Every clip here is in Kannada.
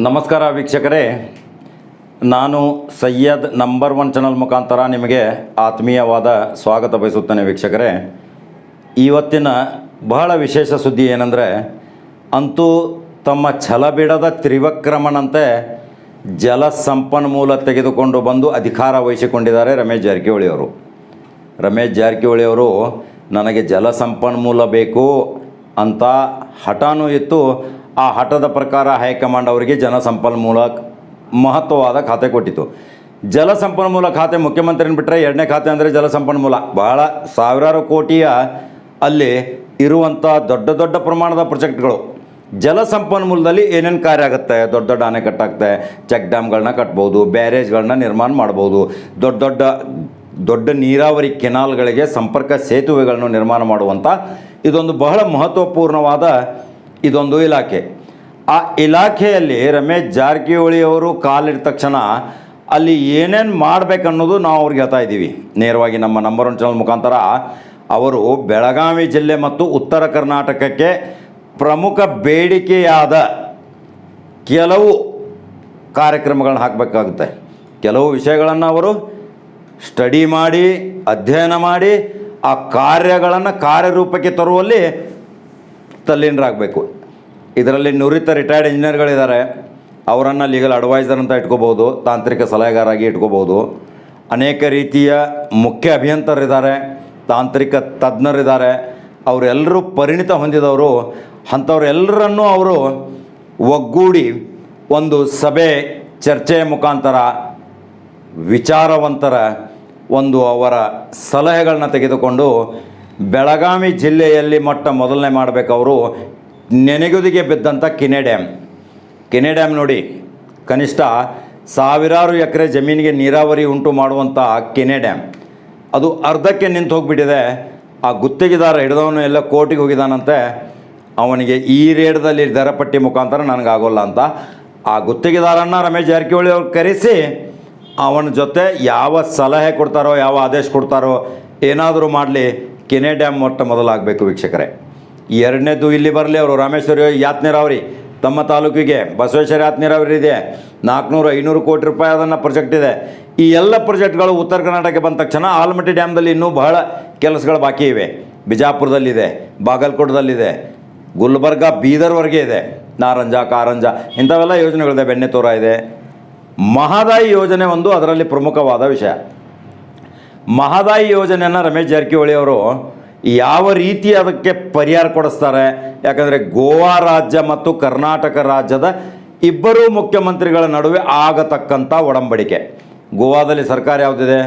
ನಮಸ್ಕಾರ ವೀಕ್ಷಕರೇ, ನಾನು ಸಯ್ಯದ್ ನಂಬರ್ 1 ಚಾನಲ್ ಮುಖಾಂತರ ನಿಮಗೆ ಆತ್ಮೀಯವಾದ ಸ್ವಾಗತ ಬಯಸುತ್ತೇನೆ. ವೀಕ್ಷಕರೇ, ಇವತ್ತಿನ ಬಹಳ ವಿಶೇಷ ಸುದ್ದಿ ಏನಂದರೆ, ಅಂತೂ ತಮ್ಮ ಛಲಬಿಡದ ತ್ರಿವಿಕ್ರಮನಂತೆ ಜಲ ಸಂಪನ್ಮೂಲ ತೆಗೆದುಕೊಂಡು ಬಂದು ಅಧಿಕಾರ ವಹಿಸಿಕೊಂಡಿದ್ದಾರೆ ರಮೇಶ್ ಜಾರಕಿಹೊಳಿ ಅವರು. ರಮೇಶ್ ಜಾರಕಿಹೊಳಿ ಅವರು ನನಗೆ ಜಲ ಸಂಪನ್ಮೂಲ ಬೇಕು ಅಂತ ಹಠನೂ ಇತ್ತು. ಆ ಹಠದ ಪ್ರಕಾರ ಹೈಕಮಾಂಡ್ ಅವರಿಗೆ ಜಲಸಂಪನ್ಮೂಲ ಮಹತ್ವವಾದ ಖಾತೆ ಕೊಟ್ಟಿತು. ಜಲಸಂಪನ್ಮೂಲ ಖಾತೆ ಮುಖ್ಯಮಂತ್ರಿನ ಬಿಟ್ಟರೆ ಎರಡನೇ ಖಾತೆ ಅಂದರೆ ಜಲಸಂಪನ್ಮೂಲ. ಬಹಳ ಸಾವಿರಾರು ಕೋಟಿಯ ಅಲ್ಲಿ ಇರುವಂಥ ದೊಡ್ಡ ದೊಡ್ಡ ಪ್ರಮಾಣದ ಪ್ರಾಜೆಕ್ಟ್ಗಳು. ಜಲಸಂಪನ್ಮೂಲದಲ್ಲಿ ಏನೇನು ಕಾರ್ಯ ಆಗುತ್ತೆ? ದೊಡ್ಡ ದೊಡ್ಡ ಅಣೆಕಟ್ಟಾಗುತ್ತೆ, ಚೆಕ್ ಡ್ಯಾಮ್ಗಳನ್ನ ಕಟ್ಬೋದು, ಬ್ಯಾರೇಜ್ಗಳನ್ನ ನಿರ್ಮಾಣ ಮಾಡ್ಬೋದು, ದೊಡ್ಡ ನೀರಾವರಿ ಕೆನಾಲ್ಗಳಿಗೆ ಸಂಪರ್ಕ ಸೇತುವೆಗಳನ್ನು ನಿರ್ಮಾಣ ಮಾಡುವಂಥ ಇದೊಂದು ಬಹಳ ಮಹತ್ವಪೂರ್ಣವಾದ ಇದೊಂದು ಇಲಾಖೆ. ಆ ಇಲಾಖೆಯಲ್ಲಿ ರಮೇಶ್ ಜಾರಕಿಹೊಳಿ ಅವರು ಕಾಲಿಟ್ಟ ತಕ್ಷಣ ಅಲ್ಲಿ ಏನೇನು ಮಾಡಬೇಕನ್ನೋದು ನಾವು ಅವ್ರಿಗೆ ಹೇಳ್ತಾ ಇದ್ದೀವಿ. ನೇರವಾಗಿ ನಮ್ಮ ನಂಬರ್ 1 ಚಾನಲ್ ಮುಖಾಂತರ ಅವರು ಬೆಳಗಾವಿ ಜಿಲ್ಲೆ ಮತ್ತು ಉತ್ತರ ಕರ್ನಾಟಕಕ್ಕೆ ಪ್ರಮುಖ ಬೇಡಿಕೆಯಾದ ಕೆಲವು ಕಾರ್ಯಕ್ರಮಗಳನ್ನ ಹಾಕಬೇಕಾಗುತ್ತೆ. ಕೆಲವು ವಿಷಯಗಳನ್ನು ಅವರು ಸ್ಟಡಿ ಮಾಡಿ ಅಧ್ಯಯನ ಮಾಡಿ ಆ ಕಾರ್ಯಗಳನ್ನು ಕಾರ್ಯರೂಪಕ್ಕೆ ತರುವಲ್ಲಿ ತಲ್ಲೀನರಾಗಬೇಕು. ಇದರಲ್ಲಿ ನುರಿತ ರಿಟೈರ್ಡ್ ಇಂಜಿನಿಯರ್ಗಳಿದ್ದಾರೆ, ಅವರನ್ನು ಲೀಗಲ್ ಅಡ್ವೈಸರ್ ಅಂತ ಇಟ್ಕೋಬೋದು, ತಾಂತ್ರಿಕ ಸಲಹೆಗಾರಾಗಿ ಇಟ್ಕೋಬೋದು. ಅನೇಕ ರೀತಿಯ ಮುಖ್ಯ ಅಭಿಯಂತರಿದ್ದಾರೆ, ತಾಂತ್ರಿಕ ತಜ್ಞರಿದ್ದಾರೆ, ಅವರೆಲ್ಲರೂ ಪರಿಣಿತ ಹೊಂದಿದವರು. ಅಂಥವರೆಲ್ಲರನ್ನೂ ಅವರು ಒಗ್ಗೂಡಿ ಒಂದು ಸಭೆ ಚರ್ಚೆಯ ಮುಖಾಂತರ ವಿಚಾರವಂತರ ಒಂದು ಅವರ ಸಲಹೆಗಳನ್ನ ತೆಗೆದುಕೊಂಡು ಬೆಳಗಾವಿ ಜಿಲ್ಲೆಯಲ್ಲಿ ಮೊದಲನೇ ಮಾಡಬೇಕು. ಅವರು ನೆನೆಗುದಿಗೆ ಬಿದ್ದಂಥ ಕಿನೆ ಡ್ಯಾಮ್ ನೋಡಿ, ಕನಿಷ್ಠ ಸಾವಿರಾರು ಎಕರೆ ಜಮೀನಿಗೆ ನೀರಾವರಿ ಉಂಟು ಮಾಡುವಂಥ ಕಿನೆ ಡ್ಯಾಮ್ ಅದು ಅರ್ಧಕ್ಕೆ ನಿಂತು ಹೋಗಿಬಿಟ್ಟಿದೆ. ಆ ಗುತ್ತಿಗೆದಾರ ಹಿಡಿದವನು ಎಲ್ಲ ಕೋರ್ಟಿಗೆ ಹೋಗಿದ್ದಾನಂತೆ. ಅವನಿಗೆ ಈ ರೇಟ್ದಲ್ಲಿ ದರಪಟ್ಟಿ ಮುಖಾಂತರ ನನಗಾಗೋಲ್ಲ ಅಂತ ಆ ಗುತ್ತಿಗೆದಾರನ್ನು ರಮೇಶ್ ಜಾರಕಿಹೊಳಿ ಅವ್ರು ಕರೆಸಿ ಅವನ ಜೊತೆ ಯಾವ ಸಲಹೆ ಕೊಡ್ತಾರೋ, ಯಾವ ಆದೇಶ ಕೊಡ್ತಾರೋ, ಏನಾದರೂ ಮಾಡಲಿ ಕಿನೆ ಡ್ಯಾಮ್ ಮೊದಲಾಗಬೇಕು. ವೀಕ್ಷಕರೇ, ಎರಡನೇದು ಇಲ್ಲಿ ಬರಲಿ. ಅವರು ರಾಮೇಶ್ವರಿ ಯಾತ್ ನೀರಾವರಿ ತಮ್ಮ ತಾಲೂಕಿಗೆ ಬಸವೇಶ್ವರ ಯಾತ್ ನೀರಾವರಿ ಇದೆ, 400-500 ಕೋಟಿ ರೂಪಾಯಿ ಅದನ್ನು ಪ್ರಾಜೆಕ್ಟ್ ಇದೆ. ಈ ಎಲ್ಲ ಪ್ರಾಜೆಕ್ಟ್ಗಳು ಉತ್ತರ ಕರ್ನಾಟಕಕ್ಕೆ ಬಂದ ತಕ್ಷಣ ಆಲಮಟ್ಟಿ ಡ್ಯಾಮ್ದಲ್ಲಿ ಇನ್ನೂ ಬಹಳ ಕೆಲಸಗಳು ಬಾಕಿ ಇವೆ. ಬಿಜಾಪುರದಲ್ಲಿದೆ, ಬಾಗಲಕೋಟದಲ್ಲಿದೆ, ಗುಲ್ಬರ್ಗ ಬೀದರ್ವರೆಗೆ ಇದೆ, ನಾರಂಜ ಕಾರಂಜ ಇಂಥವೆಲ್ಲ ಯೋಜನೆಗಳಿದೆ, ಬೆಣ್ಣೆತೋರ ಇದೆ. ಮಹದಾಯಿ ಯೋಜನೆ ಒಂದು ಅದರಲ್ಲಿ ಪ್ರಮುಖವಾದ ವಿಷಯ. ಮಹದಾಯಿ ಯೋಜನೆಯನ್ನು ರಮೇಶ್ ಜಾರಕಿಹೊಳಿ ಅವರು ಯಾವ ರೀತಿ ಅದಕ್ಕೆ ಪರಿಹಾರ ಕೊಡಿಸ್ತಾರೆ? ಯಾಕಂದರೆ ಗೋವಾ ರಾಜ್ಯ ಮತ್ತು ಕರ್ನಾಟಕ ರಾಜ್ಯದ ಇಬ್ಬರೂ ಮುಖ್ಯಮಂತ್ರಿಗಳ ನಡುವೆ ಆಗತಕ್ಕಂಥ ಒಡಂಬಡಿಕೆ. ಗೋವಾದಲ್ಲಿ ಸರ್ಕಾರ ಯಾವುದಿದೆ?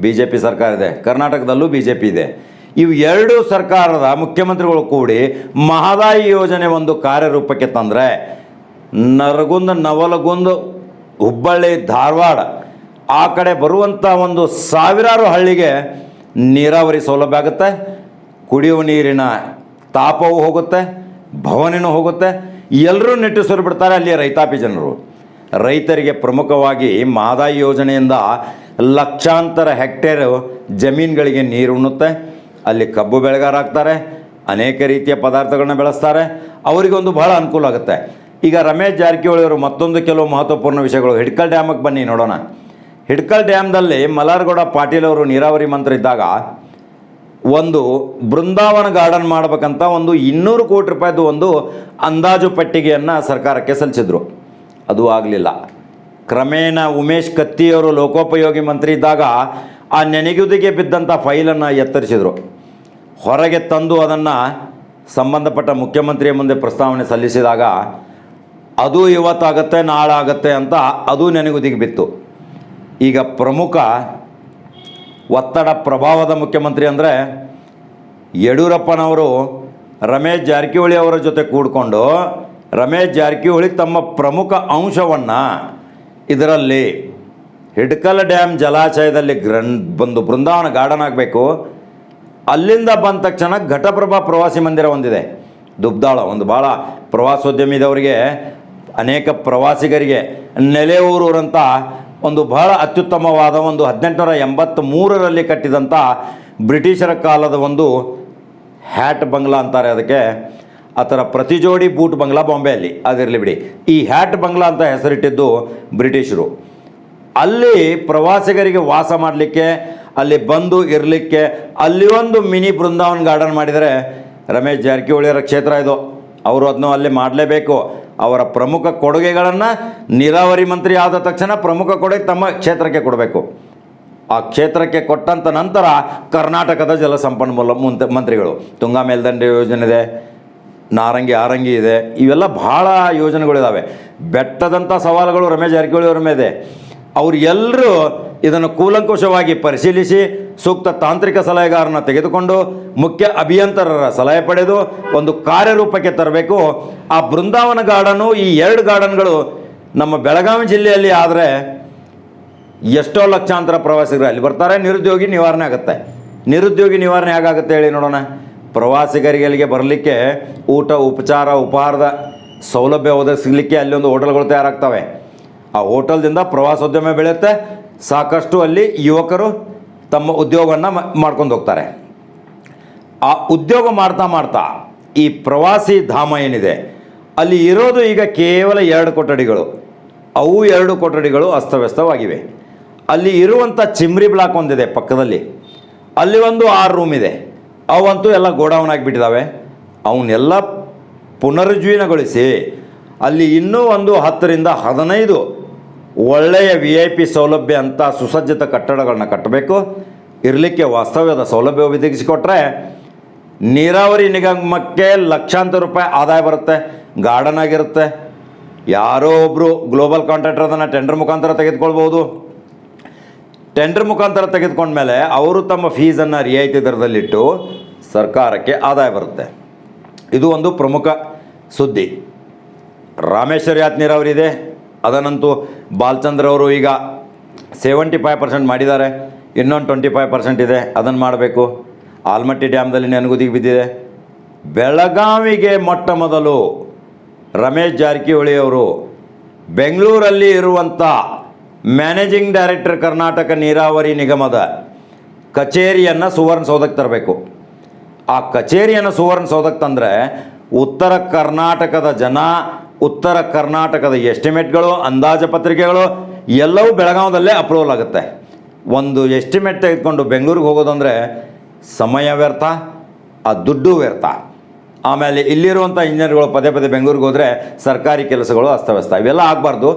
BJP ಸರ್ಕಾರ ಇದೆ. ಕರ್ನಾಟಕದಲ್ಲೂ BJP ಇದೆ. ಇವು ಎರಡೂ ಸರ್ಕಾರದ ಮುಖ್ಯಮಂತ್ರಿಗಳು ಕೂಡಿ ಮಹದಾಯಿ ಯೋಜನೆ ಒಂದು ಕಾರ್ಯರೂಪಕ್ಕೆ ತಂದರೆ ನರಗುಂದ, ನವಲಗುಂದ, ಹುಬ್ಬಳ್ಳಿ, ಧಾರವಾಡ ಆ ಕಡೆ ಬರುವಂಥ ಒಂದು ಸಾವಿರಾರು ಹಳ್ಳಿಗೆ ನೀರಾವರಿ ಸೌಲಭ್ಯ ಆಗುತ್ತೆ, ಕುಡಿಯುವ ನೀರಿನ ತಾಪವೂ ಹೋಗುತ್ತೆ, ಭವನಿನೂ ಹೋಗುತ್ತೆ, ಎಲ್ಲರೂ ನಿಟ್ಟುಸಿರು ಬಿಡ್ತಾರೆ ಅಲ್ಲಿಯ ರೈತಾಪಿ ಜನರು. ರೈತರಿಗೆ ಪ್ರಮುಖವಾಗಿ ಮಹದಾಯಿ ಯೋಜನೆಯಿಂದ ಲಕ್ಷಾಂತರ ಹೆಕ್ಟೇರು ಜಮೀನುಗಳಿಗೆ ನೀರು ಉಣ್ಣುತ್ತೆ. ಅಲ್ಲಿ ಕಬ್ಬು ಬೆಳೆಗಾರಾಗ್ತಾರೆ, ಅನೇಕ ರೀತಿಯ ಪದಾರ್ಥಗಳನ್ನ ಬೆಳೆಸ್ತಾರೆ, ಅವರಿಗೊಂದು ಬಹಳ ಅನುಕೂಲ ಆಗುತ್ತೆ. ಈಗ ರಮೇಶ್ ಜಾರಕಿಹೊಳಿ ಅವರು ಮತ್ತೊಂದು ಕೆಲವು ಮಹತ್ವಪೂರ್ಣ ವಿಷಯಗಳು. ಹಿಡ್ಕಲ್ ಡ್ಯಾಮಿಗೆ ಬನ್ನಿ ನೋಡೋಣ. ಹಿಡ್ಕಲ್ ಡ್ಯಾಮ್ದಲ್ಲಿ ಮಲ್ಲಾರಗೌಡ ಪಾಟೀಲ್ ಅವರು ನೀರಾವರಿ ಮಂತ್ರಿ ಇದ್ದಾಗ ಒಂದು ಬೃಂದಾವನ ಗಾರ್ಡನ್ ಮಾಡಬೇಕಂತ ಒಂದು 200 ಕೋಟಿ ರೂಪಾಯಿದು ಒಂದು ಅಂದಾಜು ಪಟ್ಟಿಗೆಯನ್ನು ಸರ್ಕಾರಕ್ಕೆ ಸಲ್ಲಿಸಿದ್ರು. ಅದು ಆಗಲಿಲ್ಲ. ಕ್ರಮೇಣ ಉಮೇಶ್ ಕತ್ತಿಯವರು ಲೋಕೋಪಯೋಗಿ ಮಂತ್ರಿ ಇದ್ದಾಗ ಆ ನೆನೆಗುದಿಗೆ ಬಿದ್ದಂಥ ಫೈಲನ್ನು ಎತ್ತರಿಸಿದರು. ಹೊರಗೆ ತಂದು ಅದನ್ನು ಸಂಬಂಧಪಟ್ಟ ಮುಖ್ಯಮಂತ್ರಿಯ ಮುಂದೆ ಪ್ರಸ್ತಾವನೆ ಸಲ್ಲಿಸಿದಾಗ ಅದು ಇವತ್ತಾಗತ್ತೆ ನಾಳಾಗತ್ತೆ ಅಂತ ಅದು ನೆನೆಗುದಿಗೆ ಬಿತ್ತು. ಈಗ ಪ್ರಮುಖ ಒತ್ತಡ ಪ್ರಭಾವದ ಮುಖ್ಯಮಂತ್ರಿ ಅಂದರೆ ಯಡಿಯೂರಪ್ಪನವರು ರಮೇಶ್ ಜಾರಕಿಹೊಳಿ ಅವರ ಜೊತೆ ಕೂಡಿಕೊಂಡು ರಮೇಶ್ ಜಾರಕಿಹೊಳಿ ತಮ್ಮ ಪ್ರಮುಖ ಅಂಶವನ್ನು ಇದರಲ್ಲಿ ಹಿಡ್ಕಲ್ ಡ್ಯಾಮ್ ಜಲಾಶಯದಲ್ಲಿ ಒಂದು ಬೃಂದಾವನ ಗಾರ್ಡನ್ ಆಗಬೇಕು. ಅಲ್ಲಿಂದ ಬಂದ ತಕ್ಷಣ ಘಟಪ್ರಭಾ ಪ್ರವಾಸಿ ಮಂದಿರ ಒಂದಿದೆ, ದುಬ್ದಾಳ, ಒಂದು ಭಾಳ ಪ್ರವಾಸೋದ್ಯಮಿದವರಿಗೆ, ಅನೇಕ ಪ್ರವಾಸಿಗರಿಗೆ ನೆಲೆ ಊರೂರಂಥ ಒಂದು ಬಹಳ ಅತ್ಯುತ್ತಮವಾದ ಒಂದು 1883ರಲ್ಲಿ ಕಟ್ಟಿದಂಥ ಬ್ರಿಟಿಷರ ಕಾಲದ ಒಂದು ಹ್ಯಾಟ್ ಬಂಗ್ಲಾ ಅಂತಾರೆ ಅದಕ್ಕೆ. ಆ ಥರ ಪ್ರತಿ ಜೋಡಿ ಬೂಟ್ ಬಂಗ್ಲಾ ಬಾಂಬೆಯಲ್ಲಿ, ಅದಿರಲಿ ಬಿಡಿ. ಈ ಹ್ಯಾಟ್ ಬಂಗ್ಲಾ ಅಂತ ಹೆಸರಿಟ್ಟಿದ್ದು ಬ್ರಿಟಿಷರು. ಅಲ್ಲಿ ಪ್ರವಾಸಿಗರಿಗೆ ವಾಸ ಮಾಡಲಿಕ್ಕೆ, ಅಲ್ಲಿ ಬಂದು ಇರಲಿಕ್ಕೆ ಅಲ್ಲಿ ಒಂದು ಮಿನಿ ಬೃಂದಾವನ್ ಗಾರ್ಡನ್ ಮಾಡಿದರೆ ರಮೇಶ್ ಜಾರಕಿಹೊಳಿಯವರ ಕ್ಷೇತ್ರ ಇದು. ಅವರು ಅದನ್ನು ಅಲ್ಲಿ ಮಾಡಲೇಬೇಕು. ಅವರ ಪ್ರಮುಖ ಕೊಡುಗೆಗಳನ್ನು ನೀರಾವರಿ ಮಂತ್ರಿ ಆದ ತಕ್ಷಣ ಪ್ರಮುಖ ಕೊಡುಗೆ ತಮ್ಮ ಕ್ಷೇತ್ರಕ್ಕೆ ಕೊಡಬೇಕು. ಆ ಕ್ಷೇತ್ರಕ್ಕೆ ಕೊಟ್ಟಂಥ ನಂತರ ಕರ್ನಾಟಕದ ಜಲಸಂಪನ್ಮೂಲ ಮಂತ್ರಿಗಳು, ತುಂಗಾ ಮೇಲ್ದಂಡೆ ಯೋಜನೆ ಇದೆ, ನಾರಂಗಿ ಆರಂಗಿ ಇದೆ, ಇವೆಲ್ಲ ಭಾಳ ಯೋಜನೆಗಳಿದ್ದಾವೆ. ಬೆಟ್ಟದಂಥ ಸವಾಲುಗಳು ರಮೇಶ್ ಜಾರಕಿಹೊಳಿ ಅವರ ಮೇಲೆ. ಅವರು ಎಲ್ಲರೂ ಇದನ್ನು ಕೂಲಂಕುಷವಾಗಿ ಪರಿಶೀಲಿಸಿ ಸೂಕ್ತ ತಾಂತ್ರಿಕ ಸಲಹೆಗಾರನ ತೆಗೆದುಕೊಂಡು ಮುಖ್ಯ ಅಭಿಯಂತರರ ಸಲಹೆ ಪಡೆದು ಒಂದು ಕಾರ್ಯರೂಪಕ್ಕೆ ತರಬೇಕು. ಆ ಬೃಂದಾವನ ಗಾರ್ಡನು, ಈ 2 ಗಾರ್ಡನ್ಗಳು ನಮ್ಮ ಬೆಳಗಾವಿ ಜಿಲ್ಲೆಯಲ್ಲಿ ಆದರೆ ಎಷ್ಟೋ ಲಕ್ಷಾಂತರ ಪ್ರವಾಸಿಗರು ಅಲ್ಲಿ ಬರ್ತಾರೆ. ನಿರುದ್ಯೋಗಿ ನಿವಾರಣೆ ಆಗುತ್ತೆ. ನಿರುದ್ಯೋಗಿ ನಿವಾರಣೆ ಹೇಗಾಗುತ್ತೆ ಹೇಳಿ ನೋಡೋಣ. ಪ್ರವಾಸಿಗರಿಗೆ ಅಲ್ಲಿಗೆ ಬರಲಿಕ್ಕೆ ಊಟ, ಉಪಚಾರ, ಉಪಹಾರದ ಸೌಲಭ್ಯ ಒದಗಿಸಲಿಕ್ಕೆ ಅಲ್ಲಿ ಒಂದು ಹೋಟೆಲ್ಗಳು ತಯಾರಾಗ್ತವೆ. ಆ ಹೋಟೆಲ್ದಿಂದ ಪ್ರವಾಸೋದ್ಯಮ ಬೆಳೆಯುತ್ತೆ. ಸಾಕಷ್ಟು ಅಲ್ಲಿ ಯುವಕರು ತಮ್ಮ ಉದ್ಯೋಗವನ್ನು ಮಾಡ್ಕೊಂಡು ಹೋಗ್ತಾರೆ. ಆ ಉದ್ಯೋಗ ಮಾಡ್ತಾ ಮಾಡ್ತಾ ಈ ಪ್ರವಾಸಿ ಧಾಮ ಏನಿದೆ ಅಲ್ಲಿ ಇರೋದು ಈಗ ಕೇವಲ 2 ಕೊಠಡಿಗಳು. ಅವು 2 ಕೊಠಡಿಗಳು ಅಸ್ತವ್ಯಸ್ತವಾಗಿವೆ. ಅಲ್ಲಿ ಇರುವಂಥ ಚಿಮ್ರಿ ಬ್ಲಾಕ್ ಒಂದಿದೆ ಪಕ್ಕದಲ್ಲಿ, ಅಲ್ಲಿ ಒಂದು 6 ರೂಮ್ ಇದೆ. ಅವಂತೂ ಎಲ್ಲ ಗೋಡೌನ್ ಆಗಿಬಿಟ್ಟಿದ್ದಾವೆ. ಅವನ್ನೆಲ್ಲ ಪುನರುಜ್ಜೀವನಗೊಳಿಸಿ ಅಲ್ಲಿ ಇನ್ನೂ ಒಂದು 10ರಿಂದ 15 ಒಳ್ಳೆಯ VIP ಸೌಲಭ್ಯ ಅಂತ ಸುಸಜ್ಜಿತ ಕಟ್ಟಡಗಳನ್ನ ಕಟ್ಟಬೇಕು. ಇರಲಿಕ್ಕೆ ವಾಸ್ತವ್ಯದ ಸೌಲಭ್ಯ ಒದಗಿಸಿಕೊಟ್ರೆ ನೀರಾವರಿ ನಿಗಮಕ್ಕೆ ಲಕ್ಷಾಂತರ ರೂಪಾಯಿ ಆದಾಯ ಬರುತ್ತೆ. ಗಾರ್ಡನ್ ಆಗಿರುತ್ತೆ. ಯಾರೋ ಒಬ್ಬರು ಗ್ಲೋಬಲ್ ಕಾಂಟ್ರಾಕ್ಟರ್ ಅದನ್ನು ಟೆಂಡರ್ ಮುಖಾಂತರ ತೆಗೆದುಕೊಳ್ಬೋದು. ಟೆಂಡರ್ ಮುಖಾಂತರ ತೆಗೆದುಕೊಂಡ್ಮೇಲೆ ಅವರು ತಮ್ಮ ಫೀಸನ್ನು ರಿಯಾಯಿತಿ ದರದಲ್ಲಿಟ್ಟು ಸರ್ಕಾರಕ್ಕೆ ಆದಾಯ ಬರುತ್ತೆ. ಇದು ಒಂದು ಪ್ರಮುಖ ಸುದ್ದಿ. ರಾಮೇಶ್ವರ ಯಾತ್ ನೀರಾವರಿ ಇದೆ, ಅದನ್ನಂತೂ ಬಾಲಚಂದ್ರ ಅವರು ಈಗ 75% ಮಾಡಿದ್ದಾರೆ. ಇನ್ನೊಂದು 25% ಇದೆ, ಅದನ್ನು ಮಾಡಬೇಕು. ಆಲ್ಮಟ್ಟಿ ಡ್ಯಾಮ್ದಲ್ಲಿ ನೆನಗುದಿಗೆ ಬಿದ್ದಿದೆ. ಬೆಳಗಾವಿಗೆ ಮೊಟ್ಟ ಮೊದಲು ರಮೇಶ್ ಜಾರಕಿಹೊಳಿಯವರು ಬೆಂಗಳೂರಲ್ಲಿ ಇರುವಂಥ ಮ್ಯಾನೇಜಿಂಗ್ ಡೈರೆಕ್ಟರ್ ಕರ್ನಾಟಕ ನೀರಾವರಿ ನಿಗಮದ ಕಚೇರಿಯನ್ನು ಸುವರ್ಣಸೌಧಕ್ಕೆ ತರಬೇಕು. ಆ ಕಚೇರಿಯನ್ನು ಸುವರ್ಣಸೌಧಕ್ಕೆ ತಂದರೆ ಉತ್ತರ ಕರ್ನಾಟಕದ ಜನ, ಉತ್ತರ ಕರ್ನಾಟಕದ ಎಸ್ಟಿಮೇಟ್ಗಳು, ಅಂದಾಜು ಪತ್ರಿಕೆಗಳು ಎಲ್ಲವೂ ಬೆಳಗಾವದಲ್ಲೇ ಅಪ್ರೂವಲ್ ಆಗುತ್ತೆ. ಒಂದು ಎಸ್ಟಿಮೇಟ್ ತೆಗೆದುಕೊಂಡು ಬೆಂಗಳೂರಿಗೆ ಹೋಗೋದಂದರೆ ಸಮಯ ವ್ಯರ್ಥ, ಆ ದುಡ್ಡು ವ್ಯರ್ಥ. ಆಮೇಲೆ ಇಲ್ಲಿರುವಂಥ ಇಂಜಿನಿಯರ್ಗಳು ಪದೇ ಪದೇ ಬೆಂಗಳೂರಿಗೆ ಹೋದರೆ ಸರ್ಕಾರಿ ಕೆಲಸಗಳು ಅಸ್ತವ್ಯಸ್ತ. ಇವೆಲ್ಲ ಆಗಬಾರ್ದು.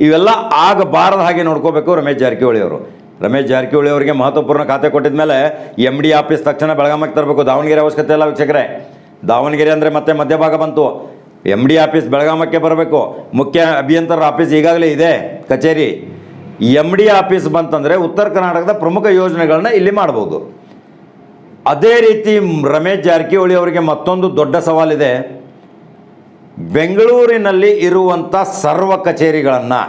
ಇವೆಲ್ಲ ಆಗಬಾರ್ದು ಹಾಗೆ ನೋಡ್ಕೋಬೇಕು ರಮೇಶ್ ಜಾರಕಿಹೊಳಿ ಅವರು. ರಮೇಶ್ ಜಾರಕಿಹೊಳಿ ಅವರಿಗೆ ಮಹತ್ವಪೂರ್ಣ ಖಾತೆ ಕೊಟ್ಟಿದ ಮೇಲೆ MD ಆಫೀಸ್ ತಕ್ಷಣ ಬೆಳಗಾವಿಗೆ ತರಬೇಕು. ದಾವಣಗೆರೆ ಅವಶ್ಯಕತೆ ಇಲ್ಲ ವೀಕ್ಷಕರೇ. ದಾವಣಗೆರೆ ಅಂದರೆ ಮತ್ತೆ ಮಧ್ಯಭಾಗ ಬಂತು. MD ಆಫೀಸ್ ಬೆಳಗಾಮಕ್ಕೆ ಬರಬೇಕು. ಮುಖ್ಯ ಅಭಿಯಂತರ ಆಫೀಸ್ ಈಗಾಗಲೇ ಇದೆ ಕಚೇರಿ. MD ಆಫೀಸ್ ಬಂತಂದರೆ ಉತ್ತರ ಕರ್ನಾಟಕದ ಪ್ರಮುಖ ಯೋಜನೆಗಳನ್ನ ಇಲ್ಲಿ ಮಾಡ್ಬೋದು. ಅದೇ ರೀತಿ ರಮೇಶ್ ಜಾರಕಿಹೊಳಿ ಅವರಿಗೆ ಮತ್ತೊಂದು ದೊಡ್ಡ ಸವಾಲಿದೆ. ಬೆಂಗಳೂರಿನಲ್ಲಿ ಇರುವಂಥ ಸರ್ವ ಕಚೇರಿಗಳನ್ನು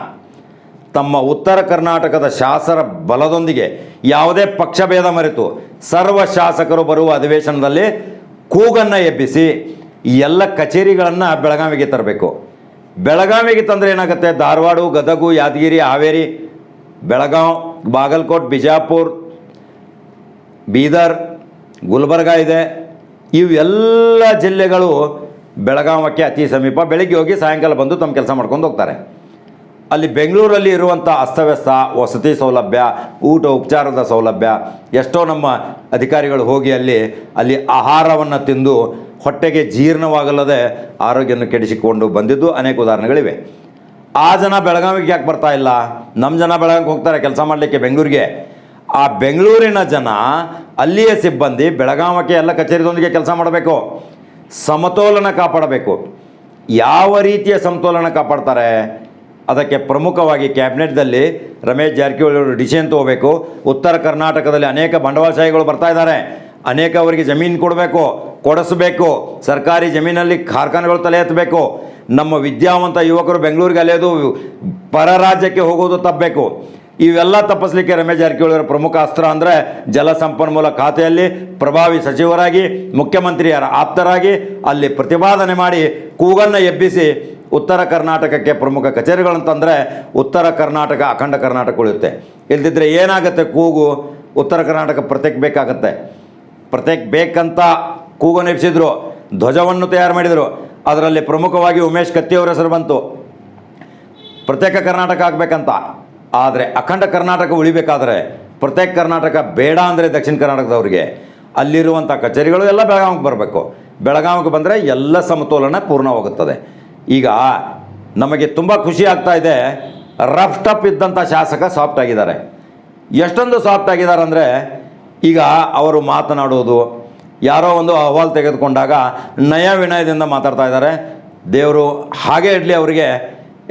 ತಮ್ಮ ಉತ್ತರ ಕರ್ನಾಟಕದ ಶಾಸಕರ ಬಲದೊಂದಿಗೆ ಯಾವುದೇ ಪಕ್ಷಭೇದ ಮರೆತು ಸರ್ವ ಶಾಸಕರು ಬರುವ ಅಧಿವೇಶನದಲ್ಲಿ ಕೂಗನ್ನು ಎಬ್ಬಿಸಿ ಎಲ್ಲ ಕಚೇರಿಗಳನ್ನು ಬೆಳಗಾವಿಗೆ ತರಬೇಕು. ಬೆಳಗಾವಿಗೆ ತಂದರೆ ಏನಾಗುತ್ತೆ, ಧಾರವಾಡ, ಗದಗ, ಯಾದಗಿರಿ, ಹಾವೇರಿ, ಬೆಳಗಾವಿ, ಬಾಗಲಕೋಟೆ, ಬಿಜಾಪುರ, ಬೀದರ್, ಗುಲ್ಬರ್ಗ ಇದೆ. ಇವೆಲ್ಲ ಜಿಲ್ಲೆಗಳು ಬೆಳಗಾವಕ್ಕೆ ಅತಿ ಸಮೀಪ. ಬೆಳಗ್ಗೆ ಹೋಗಿ ಸಾಯಂಕಾಲ ಬಂದು ತಮ್ಮ ಕೆಲಸ ಮಾಡ್ಕೊಂಡು ಹೋಗ್ತಾರೆ. ಅಲ್ಲಿ ಬೆಂಗಳೂರಲ್ಲಿ ಇರುವಂಥ ಅಸ್ತವ್ಯಸ್ತ ವಸತಿ ಸೌಲಭ್ಯ, ಊಟ ಉಪಚಾರದ ಸೌಲಭ್ಯ, ಎಷ್ಟೋ ನಮ್ಮ ಅಧಿಕಾರಿಗಳು ಹೋಗಿ ಅಲ್ಲಿ ಆಹಾರವನ್ನು ತಿಂದು ಹೊಟ್ಟೆಗೆ ಜೀರ್ಣವಾಗಲ್ಲದೆ ಆರೋಗ್ಯವನ್ನು ಕೆಡಿಸಿಕೊಂಡು ಬಂದಿದ್ದು ಅನೇಕ ಉದಾಹರಣೆಗಳಿವೆ. ಆ ಜನ ಬೆಳಗಾವಿಗೆ ಯಾಕೆ ಬರ್ತಾ ಇಲ್ಲ? ನಮ್ಮ ಜನ ಬೆಳಗಾವಿಗೆ ಹೋಗ್ತಾರೆ ಕೆಲಸ ಮಾಡಲಿಕ್ಕೆ ಬೆಂಗಳೂರಿಗೆ. ಆ ಬೆಂಗಳೂರಿನ ಜನ, ಅಲ್ಲಿಯ ಸಿಬ್ಬಂದಿ ಬೆಳಗಾವಕ್ಕೆ ಎಲ್ಲ ಕಚೇರಿದೊಂದಿಗೆ ಕೆಲಸ ಮಾಡಬೇಕು. ಸಮತೋಲನ ಕಾಪಾಡಬೇಕು. ಯಾವ ರೀತಿಯ ಸಮತೋಲನ ಕಾಪಾಡ್ತಾರೆ? ಅದಕ್ಕೆ ಪ್ರಮುಖವಾಗಿ ಕ್ಯಾಬಿನೆಟ್ದಲ್ಲಿ ರಮೇಶ್ ಜಾರಕಿಹೊಳಿ ಅವರು ಡಿಸಿಷನ್ ತೊಗೋಬೇಕು. ಉತ್ತರ ಕರ್ನಾಟಕದಲ್ಲಿ ಅನೇಕ ಬಂಡವಾಳಶಾಹಿಗಳು ಬರ್ತಾ ಇದ್ದಾರೆ. ಅನೇಕ ಅವರಿಗೆ ಜಮೀನು ಕೊಡಿಸಬೇಕು. ಸರ್ಕಾರಿ ಜಮೀನಲ್ಲಿ ಕಾರ್ಖಾನೆಗಳು ತಲೆ ಎತ್ತಬೇಕು. ನಮ್ಮ ವಿದ್ಯಾವಂತ ಯುವಕರು ಬೆಂಗಳೂರಿಗೆ ಅಲೆಯೋದು, ಪರ ರಾಜ್ಯಕ್ಕೆ ಹೋಗೋದು ತಪ್ಪಬೇಕು. ಇವೆಲ್ಲ ತಪ್ಪಿಸಲಿಕ್ಕೆ ರಮೇಶ್ ಜಾರಕಿಹೊಳಿ ಅವರ ಪ್ರಮುಖ ಅಸ್ತ್ರ ಅಂದರೆ ಜಲಸಂಪನ್ಮೂಲ ಖಾತೆಯಲ್ಲಿ ಪ್ರಭಾವಿ ಸಚಿವರಾಗಿ, ಮುಖ್ಯಮಂತ್ರಿಯರ ಆಪ್ತರಾಗಿ ಅಲ್ಲಿ ಪ್ರತಿಪಾದನೆ ಮಾಡಿ ಕೂಗನ್ನು ಎಬ್ಬಿಸಿ ಉತ್ತರ ಕರ್ನಾಟಕಕ್ಕೆ ಪ್ರಮುಖ ಕಚೇರಿಗಳಂತಂದರೆ ಉತ್ತರ ಕರ್ನಾಟಕ, ಅಖಂಡ ಕರ್ನಾಟಕ ಉಳಿಯುತ್ತೆ. ಇಲ್ದಿದ್ದರೆ ಏನಾಗುತ್ತೆ, ಕೂಗು ಉತ್ತರ ಕರ್ನಾಟಕ ಪ್ರತ್ಯೇಕ ಬೇಕಾಗತ್ತೆ. ಪ್ರತ್ಯೇಕ ಬೇಕಂತ ಕೂಗನ್ನು ಎಬ್ಬಿಸಿದ್ರು. ಧ್ವಜವನ್ನು ತಯಾರು ಮಾಡಿದರು. ಅದರಲ್ಲಿ ಪ್ರಮುಖವಾಗಿ ಉಮೇಶ್ ಕತ್ತಿ ಅವರ ಹೆಸರು ಬಂತು. ಪ್ರತ್ಯೇಕ ಕರ್ನಾಟಕ ಆಗಬೇಕಂತ. ಆದರೆ ಅಖಂಡ ಕರ್ನಾಟಕ ಉಳಿಬೇಕಾದ್ರೆ ಪ್ರತ್ಯೇಕ ಕರ್ನಾಟಕ ಬೇಡ ಅಂದರೆ ದಕ್ಷಿಣ ಕರ್ನಾಟಕದವ್ರಿಗೆ ಅಲ್ಲಿರುವಂಥ ಕಚೇರಿಗಳು ಎಲ್ಲ ಬೆಳಗಾವಿಗೆ ಬರಬೇಕು. ಬೆಳಗಾವಿಗೆ ಬಂದರೆ ಎಲ್ಲ ಸಮತೋಲನ ಪೂರ್ಣವಾಗುತ್ತದೆ. ಈಗ ನಮಗೆ ತುಂಬ ಖುಷಿ ಆಗ್ತಾ ಇದೆ, ರಫ್ ಟಫ್ ಇದ್ದಂಥ ಶಾಸಕ ಸಾಫ್ಟ್ ಆಗಿದ್ದಾರೆ. ಎಷ್ಟೊಂದು ಸಾಫ್ಟ್ ಆಗಿದ್ದಾರೆ ಅಂದರೆ, ಈಗ ಅವರು ಮಾತನಾಡುವುದು, ಯಾರೋ ಒಂದು ಅಹವಾಲು ತೆಗೆದುಕೊಂಡಾಗ ನಯ ವಿನಯದಿಂದ ಮಾತಾಡ್ತಾ ಇದ್ದಾರೆ. ದೇವರು ಹಾಗೆ ಇಡಲಿ ಅವರಿಗೆ.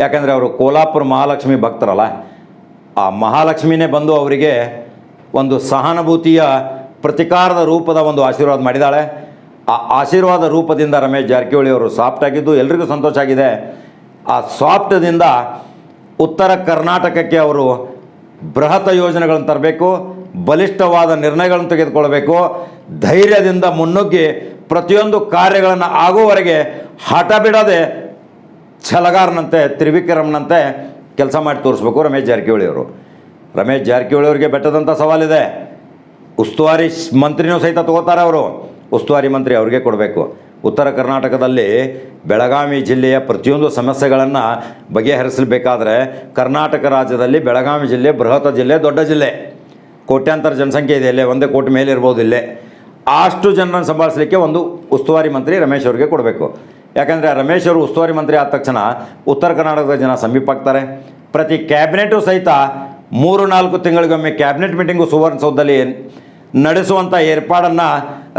ಯಾಕಂದರೆ ಅವರು ಕೋಲ್ಹಾಪುರ ಮಹಾಲಕ್ಷ್ಮಿ ಭಕ್ತರಲ್ಲ, ಆ ಮಹಾಲಕ್ಷ್ಮಿನೇ ಬಂದು ಅವರಿಗೆ ಒಂದು ಸಹಾನುಭೂತಿಯ ಪ್ರತಿಕಾರದ ರೂಪದ ಒಂದು ಆಶೀರ್ವಾದ ಮಾಡಿದ್ದಾಳೆ. ಆ ಆಶೀರ್ವಾದ ರೂಪದಿಂದ ರಮೇಶ್ ಜಾರಕಿಹೊಳಿ ಅವರು ಸಾಫ್ಟ್ ಆಗಿದ್ದು ಎಲ್ರಿಗೂ ಸಂತೋಷ ಆಗಿದೆ. ಆ ಸಾಫ್ಟದಿಂದ ಉತ್ತರ ಕರ್ನಾಟಕಕ್ಕೆ ಅವರು ಬೃಹತ್ ಯೋಜನೆಗಳನ್ನು ತರಬೇಕು, ಬಲಿಷ್ಠವಾದ ನಿರ್ಣಯಗಳನ್ನು ತೆಗೆದುಕೊಳ್ಬೇಕು, ಧೈರ್ಯದಿಂದ ಮುನ್ನುಗ್ಗಿ ಪ್ರತಿಯೊಂದು ಕಾರ್ಯಗಳನ್ನು ಆಗುವವರೆಗೆ ಹಠ ಬಿಡದೆ ಛಲಗಾರನಂತೆ ತ್ರಿವಿಕ್ರಮ್ನಂತೆ ಕೆಲಸ ಮಾಡಿ ತೋರಿಸ್ಬೇಕು ರಮೇಶ್ ಜಾರಕಿಹೊಳಿ ಅವರು. ರಮೇಶ್ ಜಾರಕಿಹೊಳಿ ಅವರಿಗೆ ಬೆಟ್ಟದಂಥ ಸವಾಲಿದೆ. ಉಸ್ತುವಾರಿ ಮಂತ್ರಿನೂ ಸಹಿತ ತಗೋತಾರೆ ಅವರು. ಉಸ್ತುವಾರಿ ಮಂತ್ರಿ ಅವ್ರಿಗೆ ಕೊಡಬೇಕು. ಉತ್ತರ ಕರ್ನಾಟಕದಲ್ಲಿ ಬೆಳಗಾವಿ ಜಿಲ್ಲೆಯ ಪ್ರತಿಯೊಂದು ಸಮಸ್ಯೆಗಳನ್ನು ಬಗೆಹರಿಸಬೇಕಾದ್ರೆ ಕರ್ನಾಟಕ ರಾಜ್ಯದಲ್ಲಿ ಬೆಳಗಾವಿ ಜಿಲ್ಲೆ ಬೃಹತ್ ಜಿಲ್ಲೆ, ದೊಡ್ಡ ಜಿಲ್ಲೆ, ಕೋಟ್ಯಾಂತರ ಜನಸಂಖ್ಯೆ ಇದೆ. ಇಲ್ಲೇ 1 ಕೋಟಿ ಮೇಲೆ ಇರ್ಬೋದು. ಇಲ್ಲೇ ಅಷ್ಟು ಜನರನ್ನು ಸಂಭಾಳಿಸಲಿಕ್ಕೆ ಒಂದು ಉಸ್ತುವಾರಿ ಮಂತ್ರಿ ರಮೇಶ್ ಅವ್ರಿಗೆ ಕೊಡಬೇಕು. ಯಾಕಂದರೆ ರಮೇಶ್ ಅವರು ಉಸ್ತುವಾರಿ ಮಂತ್ರಿ ಆದ ತಕ್ಷಣ ಉತ್ತರ ಕರ್ನಾಟಕದ ಜನ ಸಮೀಪ ಆಗ್ತಾರೆ. ಪ್ರತಿ ಕ್ಯಾಬಿನೆಟು ಸಹಿತ 3-4 ತಿಂಗಳಿಗೊಮ್ಮೆ ಕ್ಯಾಬಿನೆಟ್ ಮೀಟಿಂಗು ಸುವರ್ಣಸೌಧದಲ್ಲಿ ನಡೆಸುವಂಥ ಏರ್ಪಾಡನ್ನು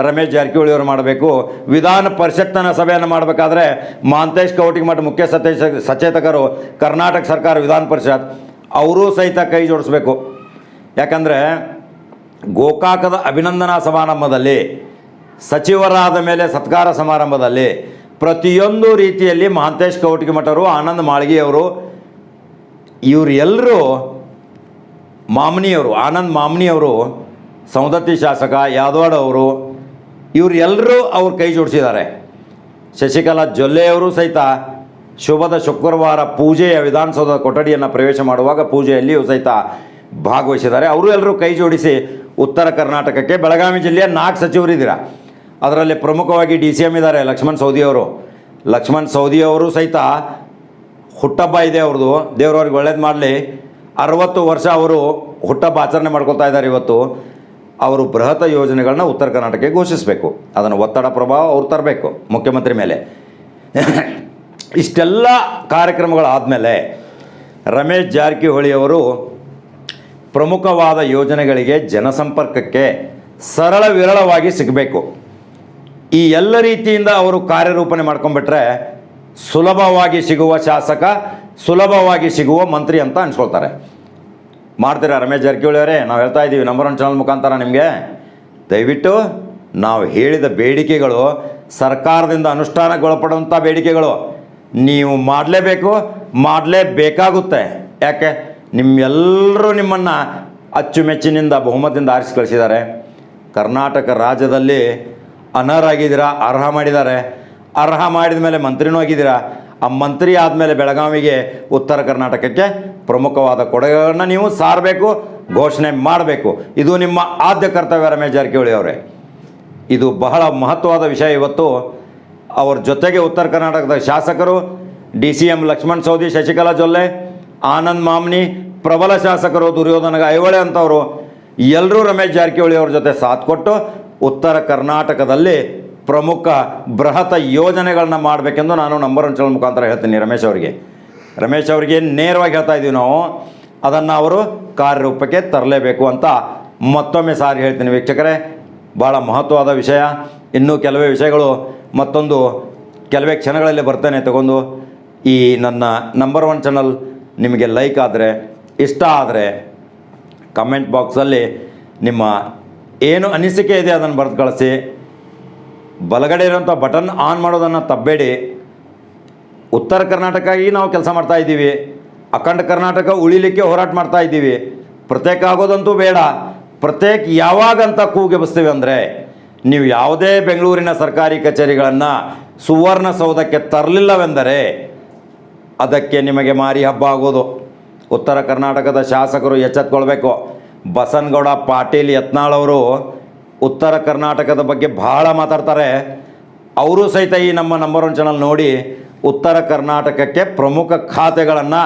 ರಮೇಶ್ ಜಾರಕಿಹೊಳಿ ಅವರು ಮಾಡಬೇಕು. ವಿಧಾನ ಪರಿಷತ್ತಿನ ಸಭೆಯನ್ನು ಮಾಡಬೇಕಾದ್ರೆ ಮಹಾಂತೇಶ್ ಕವಟಿಮಠ ಮುಖ್ಯ ಸಚೇತಕರು, ಕರ್ನಾಟಕ ಸರ್ಕಾರ ವಿಧಾನ ಪರಿಷತ್ ಅವರೂ ಸಹಿತ ಕೈ ಜೋಡಿಸ್ಬೇಕು. ಯಾಕಂದರೆ ಗೋಕಾಕದ ಅಭಿನಂದನಾ ಸಮಾರಂಭದಲ್ಲಿ, ಸಚಿವರಾದ ಮೇಲೆ ಸತ್ಕಾರ ಸಮಾರಂಭದಲ್ಲಿ ಪ್ರತಿಯೊಂದು ರೀತಿಯಲ್ಲಿ ಮಹಾಂತೇಶ್ ಕವಟಿಮಠರು, ಆನಂದ್ ಮಾಳ್ಗಿಯವರು, ಇವರೆಲ್ಲರೂ ಮಾಮ್ನಿಯವರು, ಆನಂದ್ ಮಾಮ್ನಿಯವರು, ಸೌದತ್ತಿ ಶಾಸಕ ಯಾದವಾಡ ಅವರು, ಇವರೆಲ್ಲರೂ ಅವ್ರು ಕೈ ಜೋಡಿಸಿದ್ದಾರೆ. ಶಶಿಕಲಾ ಜೊಲ್ಲೆಯವರು ಸಹಿತ ಶುಭದ ಶುಕ್ರವಾರ ಪೂಜೆಯ ವಿಧಾನಸೌಧದ ಕೊಠಡಿಯನ್ನು ಪ್ರವೇಶ ಮಾಡುವಾಗ ಪೂಜೆಯಲ್ಲಿಯೂ ಸಹಿತ ಭಾಗವಹಿಸಿದ್ದಾರೆ. ಅವರು ಎಲ್ಲರೂ ಕೈ ಜೋಡಿಸಿ ಉತ್ತರ ಕರ್ನಾಟಕಕ್ಕೆ ಬೆಳಗಾವಿ ಜಿಲ್ಲೆಯ 4 ಸಚಿವರಿದ್ದೀರಾ. ಅದರಲ್ಲಿ ಪ್ರಮುಖವಾಗಿ DCM ಇದ್ದಾರೆ ಲಕ್ಷ್ಮಣ್ ಸವದಿ ಅವರು. ಲಕ್ಷ್ಮಣ್ ಸವದಿ ಅವರು ಸಹಿತ ಹುಟ್ಟಹಬ್ಬ ಇದೆ ಅವ್ರದ್ದು. ದೇವರವ್ರಿಗೆ ಒಳ್ಳೇದು ಮಾಡಲಿ. 60 ವರ್ಷ ಅವರು ಹುಟ್ಟಹಬ್ಬ ಆಚರಣೆ ಮಾಡ್ಕೊಳ್ತಾ ಇದ್ದಾರೆ. ಇವತ್ತು ಅವರು ಬೃಹತ್ ಯೋಜನೆಗಳನ್ನ ಉತ್ತರ ಕರ್ನಾಟಕಕ್ಕೆ ಘೋಷಿಸಬೇಕು. ಅದನ್ನು ಒತ್ತಡ ಪ್ರಭಾವ ಅವ್ರು ತರಬೇಕು ಮುಖ್ಯಮಂತ್ರಿ ಮೇಲೆ. ಇಷ್ಟೆಲ್ಲ ಕಾರ್ಯಕ್ರಮಗಳಾದಮೇಲೆ ರಮೇಶ್ ಜಾರಕಿಹೊಳಿ ಅವರು ಪ್ರಮುಖವಾದ ಯೋಜನೆಗಳಿಗೆ ಜನಸಂಪರ್ಕಕ್ಕೆ ಸರಳ ವಿರಳವಾಗಿ ಸಿಗಬೇಕು. ಈ ಎಲ್ಲ ರೀತಿಯಿಂದ ಅವರು ಕಾರ್ಯರೂಪಣೆ ಮಾಡ್ಕೊಂಡ್ಬಿಟ್ರೆ ಸುಲಭವಾಗಿ ಸಿಗುವ ಶಾಸಕ, ಸುಲಭವಾಗಿ ಸಿಗುವ ಮಂತ್ರಿ ಅಂತ ಅನ್ಸ್ಕೊಳ್ತಾರೆ. ಮಾಡ್ತೀರಾ ರಮೇಶ್ ಜಾರಕಿಹೊಳಿ ಅವರೇ? ನಾವು ಹೇಳ್ತಾ ಇದ್ದೀವಿ ನಂಬರ್ 1 ಚಾನಲ್ ಮುಖಾಂತರ ನಿಮಗೆ, ದಯವಿಟ್ಟು ನಾವು ಹೇಳಿದ ಬೇಡಿಕೆಗಳು ಸರ್ಕಾರದಿಂದ ಅನುಷ್ಠಾನಗೊಳಪಡುವಂಥ ಬೇಡಿಕೆಗಳು ನೀವು ಮಾಡಲೇಬೇಕು, ಮಾಡಲೇಬೇಕಾಗುತ್ತೆ. ಯಾಕೆ? ನಿಮ್ಮೆಲ್ಲರೂ ನಿಮ್ಮನ್ನು ಅಚ್ಚುಮೆಚ್ಚಿನಿಂದ ಬಹುಮತದಿಂದ ಆರಿಸಿ ಕಳಿಸಿದ್ದಾರೆ. ಕರ್ನಾಟಕ ರಾಜ್ಯದಲ್ಲಿ ಅನರ್ಹರಾಗಿದ್ದೀರಾ, ಅರ್ಹ ಮಾಡಿದ್ದಾರೆ. ಅರ್ಹ ಮಾಡಿದ ಮೇಲೆ ಮಂತ್ರಿನೂ ಆಗಿದ್ದೀರಾ. ಆ ಮಂತ್ರಿ ಆದಮೇಲೆ ಬೆಳಗಾವಿಗೆ, ಉತ್ತರ ಕರ್ನಾಟಕಕ್ಕೆ ಪ್ರಮುಖವಾದ ಕೊಡುಗೆಗಳನ್ನು ನೀವು ಸಾರಬೇಕು, ಘೋಷಣೆ ಮಾಡಬೇಕು. ಇದು ನಿಮ್ಮ ಆದ್ಯ ಕರ್ತವ್ಯ ರಮೇಶ್ ಜಾರಕಿಹೊಳಿ ಅವರೇ. ಇದು ಬಹಳ ಮಹತ್ವವಾದ ವಿಷಯ. ಇವತ್ತು ಅವ್ರ ಜೊತೆಗೆ ಉತ್ತರ ಕರ್ನಾಟಕದ ಶಾಸಕರು DCM ಲಕ್ಷ್ಮಣ್ ಸವದಿ, ಶಶಿಕಲಾ ಜೊಲ್ಲೆ, ಆನಂದ್ ಮಾಮ್ನಿ, ಪ್ರಬಲ ಶಾಸಕರು ದುರ್ಯೋಧನ ಐಹೊಳೆ ಅಂತವರು ಎಲ್ಲರೂ ರಮೇಶ್ ಜಾರಕಿಹೊಳಿ ಅವ್ರ ಜೊತೆ ಸಾಥ್ ಕೊಟ್ಟು ಉತ್ತರ ಕರ್ನಾಟಕದಲ್ಲಿ ಪ್ರಮುಖ ಬೃಹತ್ ಯೋಜನೆಗಳನ್ನ ಮಾಡಬೇಕೆಂದು ನಾನು ನಂಬರ್ 1 ಚಾನಲ್ ಮುಖಾಂತರ ಹೇಳ್ತೀನಿ ರಮೇಶ್ ಅವರಿಗೆ ನೇರವಾಗಿ ಹೇಳ್ತಾ ಇದ್ದೀವಿ ನಾವು. ಅದನ್ನು ಅವರು ಕಾರ್ಯರೂಪಕ್ಕೆ ತರಲೇಬೇಕು ಅಂತ ಮತ್ತೊಮ್ಮೆ ಸಾರಿ ಹೇಳ್ತೀನಿ ವೀಕ್ಷಕರೇ. ಭಾಳ ಮಹತ್ವವಾದ ವಿಷಯ. ಇನ್ನೂ ಕೆಲವೇ ವಿಷಯಗಳು ಮತ್ತೊಂದು ಕೆಲವೇ ಕ್ಷಣಗಳಲ್ಲಿ ಬರ್ತೇನೆ ತಗೊಂಡು. ಈ ನನ್ನ ನಂಬರ್ 1 ಚಾನಲ್ ನಿಮಗೆ ಲೈಕ್ ಆದರೆ, ಇಷ್ಟ ಆದರೆ ಕಮೆಂಟ್ ಬಾಕ್ಸಲ್ಲಿ ನಿಮ್ಮ ಏನು ಅನಿಸಿಕೆ ಇದೆ ಅದನ್ನು ಬರೆದು ಕಳಿಸಿ. ಬಲಗಡೆ ಇರೋಂಥ ಬಟನ್ ಆನ್ ಮಾಡೋದನ್ನು ತಪ್ಪಬೇಡಿ. ಉತ್ತರ ಕರ್ನಾಟಕವಾಗಿ ನಾವು ಕೆಲಸ ಮಾಡ್ತಾ ಇದ್ದೀವಿ. ಅಖಂಡ ಕರ್ನಾಟಕ ಉಳಿಲಿಕ್ಕೆ ಹೋರಾಟ ಮಾಡ್ತಾ ಇದ್ದೀವಿ. ಪ್ರತ್ಯೇಕ ಆಗೋದಂತೂ ಬೇಡ. ಪ್ರತ್ಯೇಕ ಯಾವಾಗಂತ ಕೂಗೆಬ್ಬಿಸ್ತೀವಿ ಅಂದರೆ, ನೀವು ಯಾವುದೇ ಬೆಂಗಳೂರಿನ ಸರ್ಕಾರಿ ಕಚೇರಿಗಳನ್ನು ಸುವರ್ಣಸೌಧಕ್ಕೆ ತರಲಿಲ್ಲವೆಂದರೆ ಅದಕ್ಕೆ ನಿಮಗೆ ಮಾರಿ ಹಬ್ಬ ಆಗೋದು. ಉತ್ತರ ಕರ್ನಾಟಕದ ಶಾಸಕರು ಎಚ್ಚೆತ್ಕೊಳ್ಬೇಕು. ಬಸನಗೌಡ ಪಾಟೀಲ್ ಯತ್ನಾಳ್ ಅವರು ಉತ್ತರ ಕರ್ನಾಟಕದ ಬಗ್ಗೆ ಭಾಳ ಮಾತಾಡ್ತಾರೆ. ಅವರು ಸಹಿತ ಈ ನಮ್ಮ ನಂಬರ್ 1 ಚಾನಲ್ ನೋಡಿ ಉತ್ತರ ಕರ್ನಾಟಕಕ್ಕೆ ಪ್ರಮುಖ ಖಾತೆಗಳನ್ನು,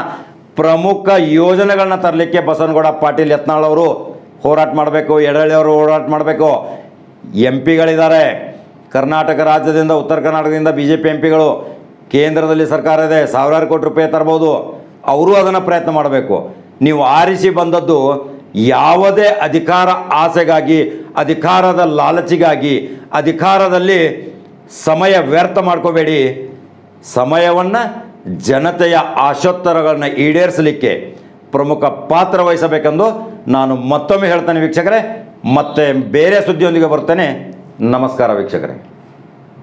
ಪ್ರಮುಖ ಯೋಜನೆಗಳನ್ನ ತರಲಿಕ್ಕೆ ಬಸವನಗೌಡ ಪಾಟೀಲ್ ಯತ್ನಾಳ್ ಅವರು ಹೋರಾಟ ಮಾಡಬೇಕು, ಯಡಹಳ್ಳಿ ಅವರು ಹೋರಾಟ ಮಾಡಬೇಕು. ಎಂ ಪಿಗಳಿದ್ದಾರೆ ಕರ್ನಾಟಕ ರಾಜ್ಯದಿಂದ, ಉತ್ತರ ಕರ್ನಾಟಕದಿಂದ BJP ಎಂ ಪಿಗಳು. ಕೇಂದ್ರದಲ್ಲಿ ಸರ್ಕಾರ ಇದೆ, ಸಾವಿರಾರು ಕೋಟಿ ರೂಪಾಯಿ ತರ್ಬೋದು. ಅವರು ಅದನ್ನು ಪ್ರಯತ್ನ ಮಾಡಬೇಕು. ನೀವು ಆರಿಸಿ ಬಂದದ್ದು ಯಾವುದೇ ಅಧಿಕಾರ ಆಸೆಗಾಗಿ, ಅಧಿಕಾರದ ಲಾಲಚಿಗಾಗಿ, ಅಧಿಕಾರದಲ್ಲಿ ಸಮಯ ವ್ಯರ್ಥ ಮಾಡ್ಕೋಬೇಡಿ. ಸಮಯವನ್ನು ಜನತೆಯ ಆಶೋತ್ತರಗಳನ್ನು ಈಡೇರಿಸಲಿಕ್ಕೆ ಪ್ರಮುಖ ಪಾತ್ರ ವಹಿಸಬೇಕೆಂದು ನಾನು ಮತ್ತೊಮ್ಮೆ ಹೇಳ್ತೇನೆ ವೀಕ್ಷಕರೇ. ಮತ್ತೆ ಬೇರೆ ಸುದ್ದಿಯೊಂದಿಗೆ ಬರ್ತೇನೆ. ನಮಸ್ಕಾರ ವೀಕ್ಷಕರೇ.